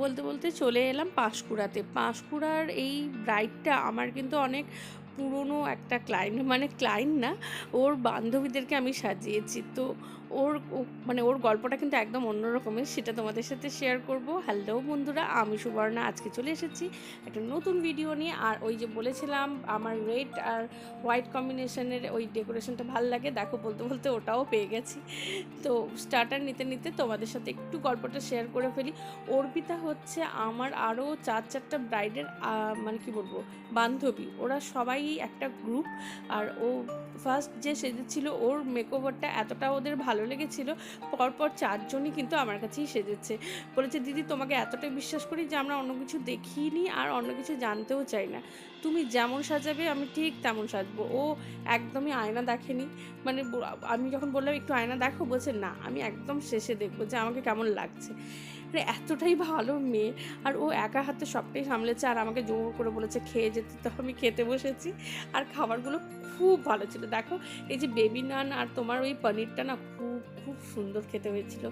বলতে বলতে চলে এলাম পাঁশকুড়াতে। পাঁশকুড়ার এই ব্রাইডটা আমার কিন্তু অনেক পুরনো একটা ক্লায়েন্ট, মানে ক্লায়েন্ট না, ওর বান্ধবীদেরকে আমি সাজিয়েছি। তো মানে ওর গল্পটা কিন্তু একদম অন্য রকমের, সেটা তোমাদের সাথে শেয়ার করব। হ্যালো বন্ধুরা, আমি সুবর্ণা আজকে চলে এসেছি একটা নতুন ভিডিও নিয়ে। আর ওই যে বলেছিলাম আমার রেড আর হোয়াইট কম্বিনেশনের ওই ডেকোরেশনটা ভালো লাগে, দেখো বলতে বলতে ওটাও পেয়ে গেছি। তো স্টার্টার নিতে নিতে তোমাদের সাথে একটু গল্পটা শেয়ার করে ফেলি। অর্পিতা হচ্ছে আমার আরও চারটা ব্রাইডের মানে কি বলবো, বান্ধবী। ওরা সবাই একটা গ্রুপ। আর ও ফার্স্ট যে সেজেছিল, ওর মেকওভারটা এতটা ওদের ভালো লেগেছিল, পরপর চারজনই কিন্তু আমার কাছেই সেজেছে। বলেছে দিদি তোমাকে এতটাই বিশ্বাস করি যে আমরা অন্য কিছু দেখিনি আর অন্য কিছু জানতেও চাই না, তুমি যেমন সাজাবে আমি ঠিক তেমন সাজবো। ও একদমই আয়না দেখেনি, মানে আমি যখন বললাম একটু আয়না দেখো, বলছে না আমি একদম শেষে দেখবো যে আমাকে কেমন লাগছে। মানে এতটাই ভালো মেয়ে। আর ও একা হাতে সবটাই সামলেছে আর আমাকে জোর করে বলেছে খেয়ে যেতে, তো আমি খেতে বসেছি। আর খাবারগুলো খুব ভালো ছিল। দেখো এই যে বেবি নান আর তোমার ওই পনিরটা না, খুব খুব সুন্দর খেতে হয়েছিল।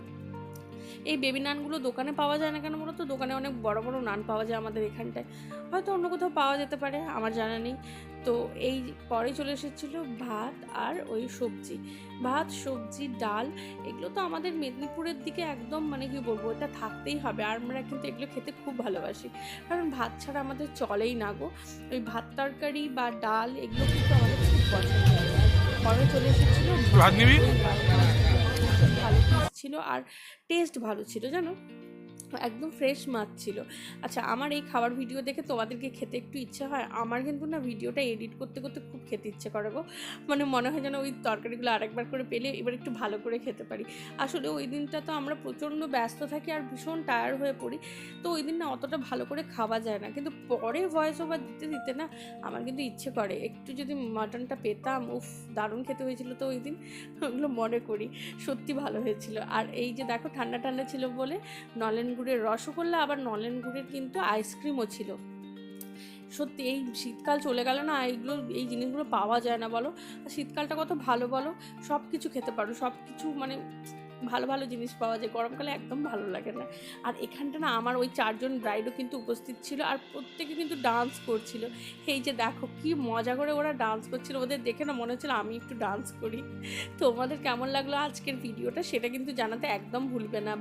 এই বেবি নানগুলো দোকানে পাওয়া যায় না কেন বলো তো? দোকানে অনেক বড় বড় নান পাওয়া যায় আমাদের এখানটায়, হয়তো অন্য কোথাও পাওয়া যেতে পারে, আমার জানা নেই। তো এই পরে চলে এসেছিলো ভাত আর ওই সবজি, ভাত সবজি ডাল। এগুলো তো আমাদের মেদিনীপুরের দিকে একদম মানে কি বলবো, এটা থাকতেই হবে। আর আমরা কিন্তু এগুলো খেতে খুব ভালোবাসি, কারণ ভাত ছাড়া আমাদের চলেই না গো। ওই ভাত তরকারি বা ডাল এগুলো কিন্তু আমাদের খুব পছন্দ। পরে চলে এসেছিলো ভালো পিস ছিল আর টেস্ট ভালো ছিল জানো, একদম ফ্রেশ মাছ ছিল। আচ্ছা, আমার এই খাবার ভিডিও দেখে তোমাদেরকে খেতে একটু ইচ্ছে হয়? আমার কিন্তু না ভিডিওটা এডিট করতে করতে খুব খেতে ইচ্ছে করে গো। মানে মনে হয় যেন ওই তরকারিগুলো আরেকবার করে পেলে এবার একটু ভালো করে খেতে পারি। আসলে ওই দিনটা তো আমরা প্রচণ্ড ব্যস্ত থাকি আর ভীষণ টায়ার্ড হয়ে পড়ি, তো ওই দিন না অতটা ভালো করে খাওয়া যায় না। কিন্তু পরে ভয়েস ওভার দিতে দিতে না আমার কিন্তু ইচ্ছে করে একটু যদি মাটনটা পেতাম, উফ দারুণ খেতে হয়েছিল তো ওই দিন। ওগুলো মনে করি, সত্যি ভালো হয়েছিল। আর এই যে দেখো ঠান্ডা ঠান্ডা ছিল বলে নলেন গুড়ের রসগোল্লা, আবার নলেন গুড়ের কিন্তু আইসক্রিমও ছিল। সত্যি এই শীতকাল চলে গেল না, এইগুলো এই জিনিসগুলো পাওয়া যায় না বলো। শীতকালটা কত ভালো বলো, সব কিছু খেতে পারো, সব কিছু মানে ভালো ভালো জিনিস পাওয়া যায়। গরমকালে একদম ভালো লাগে না। আর এখানটা না আমার ওই চারজন ব্রাইডও কিন্তু উপস্থিত ছিল আর প্রত্যেকে কিন্তু ডান্স করছিল। এই যে দেখো কি মজা করে ওরা ডান্স করছিল, ওদের দেখে না মনে হচ্ছিল আমি একটু ডান্স করি। তোমাদের কেমন লাগলো আজকের ভিডিওটা সেটা কিন্তু জানাতে একদম ভুলবে না।